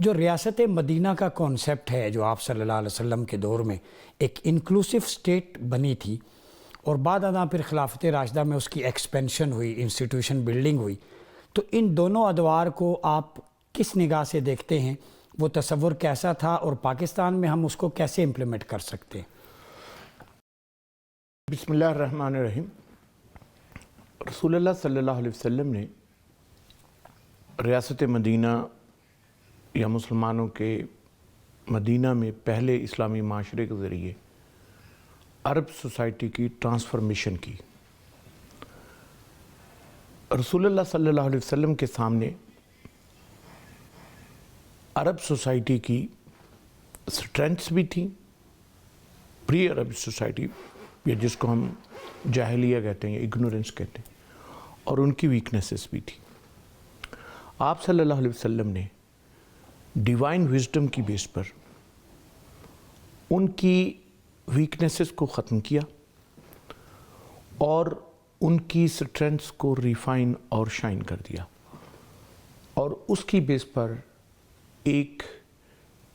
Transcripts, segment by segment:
جو ریاست مدینہ کا کانسیپٹ ہے جو آپ صلی اللہ علیہ وسلم کے دور میں ایک انکلوسیو سٹیٹ بنی تھی اور بعد ازاں پھر خلافت راشدہ میں اس کی ایکسپینشن ہوئی، انسٹیٹیوشن بلڈنگ ہوئی، تو ان دونوں ادوار کو آپ کس نگاہ سے دیکھتے ہیں؟ وہ تصور کیسا تھا اور پاکستان میں ہم اس کو کیسے امپلیمنٹ کر سکتے ہیں؟ بسم اللہ الرحمن الرحیم۔ رسول اللہ صلی اللہ علیہ وسلم نے ریاست مدینہ یا مسلمانوں کے مدینہ میں پہلے اسلامی معاشرے کے ذریعے عرب سوسائٹی کی ٹرانسفارمیشن کی۔ رسول اللہ صلی اللہ علیہ وسلم کے سامنے عرب سوسائٹی کی سٹرینتھس بھی تھیں، پری عرب سوسائٹی یا جس کو ہم جاہلیہ کہتے ہیں یا اگنورنس کہتے ہیں، اور ان کی ویکنیسز بھی تھی۔ آپ صلی اللہ علیہ وسلم نے ڈیوائن وزڈم کی بیس پر ان کی ویکنیسز کو ختم کیا اور ان کی سٹرینتھس کو ریفائن اور شائن کر دیا، اور اس کی بیس پر ایک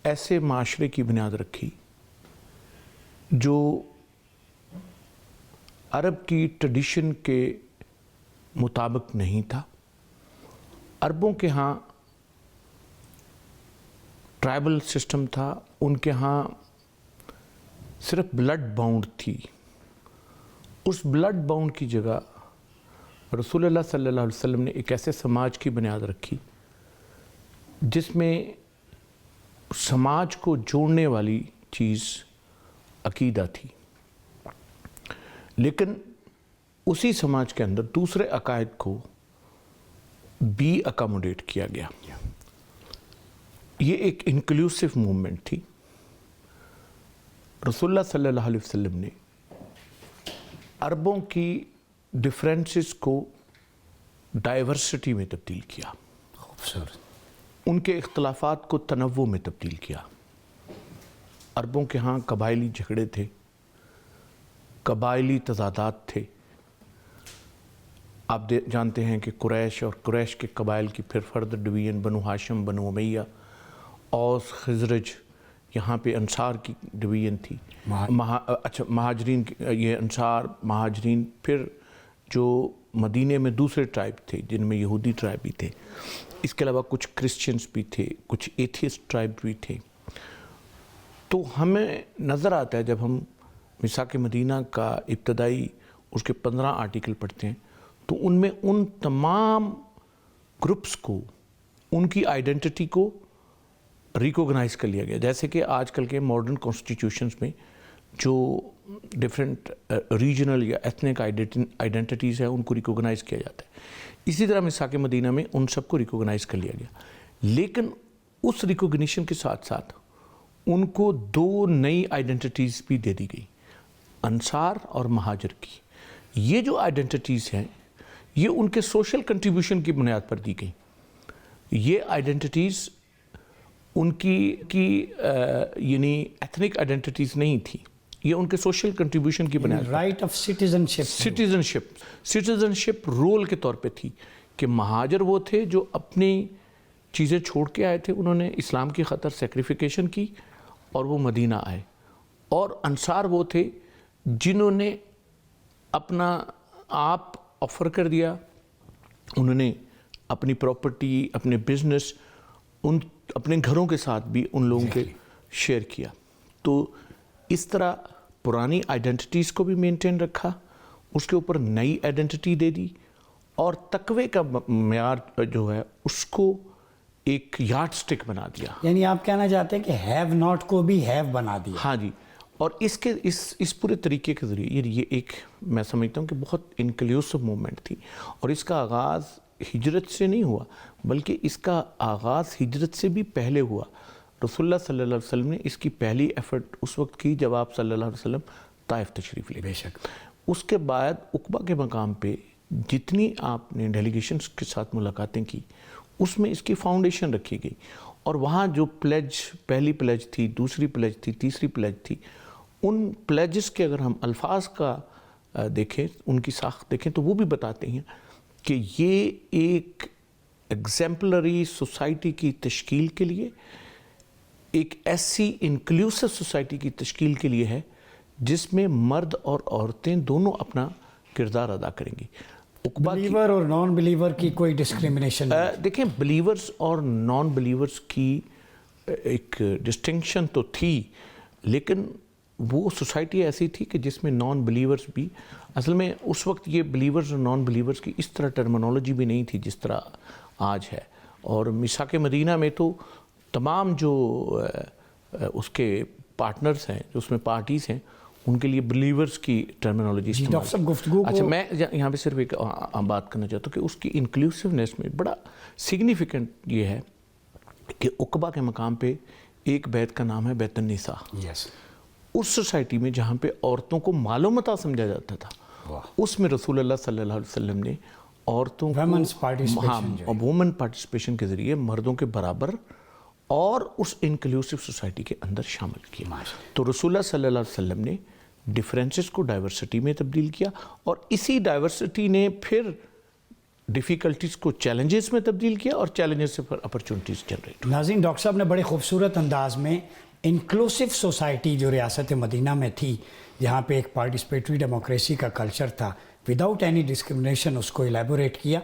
ایسے معاشرے کی بنیاد رکھی جو عرب کی ٹریڈیشن کے مطابق نہیں تھا۔ عربوں کے ہاں ٹرائبل سسٹم تھا، ان کے ہاں صرف بلڈ باؤنڈ تھی۔ اس بلڈ باؤنڈ کی جگہ رسول اللہ صلی اللہ علیہ وسلم نے ایک ایسے سماج کی بنیاد رکھی جس میں سماج کو جوڑنے والی چیز عقیدہ تھی، لیکن اسی سماج کے اندر دوسرے عقائد کو بھی اکاموڈیٹ کیا گیا۔ یہ ایک انکلوسیو موومنٹ تھی۔ رسول اللہ صلی اللہ علیہ وسلم نے عربوں کی ڈفرینسز کو ڈائیورسٹی میں تبدیل کیا، ان کے اختلافات کو تنوع میں تبدیل کیا۔ عربوں کے ہاں قبائلی جھگڑے تھے، قبائلی تضادات تھے۔ آپ جانتے ہیں کہ قریش اور قریش کے قبائل کی پھر فردر ڈویژن بنو ہاشم، بنو امیہ، اوس، خزرج، یہاں پہ انصار کی ڈویژن تھی، مہاجرین، یہ انصار، مہاجرین، پھر جو مدینے میں دوسرے ٹرائب تھے جن میں یہودی ٹرائب بھی تھے، اس کے علاوہ کچھ کرسچنز بھی تھے، کچھ ایتھیسٹ ٹرائب بھی تھے۔ تو ہمیں نظر آتا ہے جب ہم میثاق مدینہ کا ابتدائی اس کے 15 آرٹیکل پڑھتے ہیں تو ان میں ان تمام گروپس کو، ان کی آئیڈینٹی کو ریکوگنائز کر لیا گیا، جیسے کہ آج کل کے ماڈرن کانسٹیٹیوشنز میں جو ڈیفرنٹ ریجنل یا ایتھنک آئیڈینٹیز ہیں ان کو ریکوگنائز کیا جاتا ہے۔ اسی طرح میثاق مدینہ میں ان سب کو ریکوگنائز کر لیا گیا، لیکن اس ریکوگنیشن کے ساتھ ساتھ ان کو 2 نئی آئیڈینٹیز بھی دے دی گئی، انصار اور مہاجر کی۔ یہ جو آئیڈینٹیز ہیں یہ ان کے سوشل کنٹریبیوشن کی بنیاد پر دی گئی۔ یہ آئیڈینٹیز ان کی یعنی ایتھنک آئیڈینٹیز نہیں تھی، یہ ان کے سوشل کنٹریبیوشن کی بنیاد پر رائٹ آف سٹیزنشپ رول کے طور پہ تھی کہ مہاجر وہ تھے جو اپنی چیزیں چھوڑ کے آئے تھے، انہوں نے اسلام کی خاطر سیکریفیکیشن کی اور وہ مدینہ آئے، اور انصار وہ تھے جنہوں نے اپنا آپ آفر کر دیا، انہوں نے اپنی پراپرٹی، اپنے بزنس، اپنے گھروں کے ساتھ بھی ان لوگوں کے شیئر کیا۔ تو اس طرح پرانی آئیڈینٹیز کو بھی مینٹین رکھا، اس کے اوپر نئی آئیڈینٹی دے دی، اور تقوی کا معیار جو ہے اس کو ایک یارڈ سٹک بنا دیا۔ یعنی آپ کہنا چاہتے ہیں کہ ہیو ناٹ کو بھی ہیو بنا دیا۔ ہاں جی، اور اس پورے طریقے کے ذریعے یہ ایک میں سمجھتا ہوں کہ بہت انکلوسیو موومنٹ تھی، اور اس کا آغاز ہجرت سے نہیں ہوا بلکہ اس کا آغاز ہجرت سے بھی پہلے ہوا۔ رسول اللہ صلی اللہ علیہ وسلم نے اس کی پہلی ایفرٹ اس وقت کی جب آپ صلی اللہ علیہ وسلم طائف تشریف لے۔ بے شک۔ اس کے بعد عقبہ کے مقام پہ جتنی آپ نے ڈیلیگیشنز کے ساتھ ملاقاتیں کی اس میں اس کی فاؤنڈیشن رکھی گئی، اور وہاں جو پہلی پلیج تھی، دوسری پلیج تھی، تیسری پلیج تھی، ان پلیجز کے اگر ہم الفاظ کا دیکھیں، ان کی ساخت دیکھیں تو وہ بھی بتاتے ہیں کہ یہ ایک ایگزیمپلری سوسائٹی کی تشکیل کے لیے، ایک ایسی انکلوسیو سوسائٹی کی تشکیل کے لیے ہے جس میں مرد اور عورتیں دونوں اپنا کردار ادا کریں گی. بلیور اور نان بلیور کی کوئی ڈسکریمنیشن دیکھیں بلیورز اور نان بلیورز کی ایک ڈسٹنکشن تو تھی، لیکن وہ سوسائٹی ایسی تھی کہ جس میں نان بلیورز بھی، اصل میں اس وقت یہ بلیورز اور نان بلیورز کی اس طرح ٹرمینالوجی بھی نہیں تھی جس طرح آج ہے. اور میثاق مدینہ میں تو تمام جو اس کے پارٹنرز ہیں، جو اس میں پارٹیز ہیں، ان کے لیے بلیورز کی ٹرمینالوجی جی ڈاکٹر صاحب گفتگو اچھا میں یہاں پہ صرف ایک بات کرنا چاہتا ہوں کہ اس کی انکلوسیونیس میں بڑا سگنیفیکنٹ یہ ہے کہ عقبہ کے مقام پہ ایک بیت کا نام ہے بیت النساء. یس اس سوسائٹی میں جہاں پہ عورتوں کو مال و متاع سمجھا جاتا تھا، اس میں رسول اللہ صلی اللہ علیہ وسلم نے عورتوں کو وومن پارٹیسپیشن کے ذریعے مردوں کے برابر اور اس انکلوسیو سوسائٹی کے اندر شامل کیا. تو رسول اللہ صلی اللہ علیہ وسلم نے ڈیفرنسز کو ڈائیورسٹی میں تبدیل کیا، اور اسی ڈائیورسٹی نے پھر ڈیفیکلٹیز کو چیلنجز میں تبدیل کیا، اور چیلنجز سے پھر اپرچونٹیز جنریٹ. ناظرین، ڈاکٹر صاحب نے بڑے خوبصورت انداز میں انکلوسیو سوسائٹی جو ریاست مدینہ میں تھی، جہاں پہ ایک پارٹیسپیٹری ڈیموکریسی کا کلچر تھا وداؤٹ اینی ڈسکرمنیشن، اس کو الیبوریٹ کیا.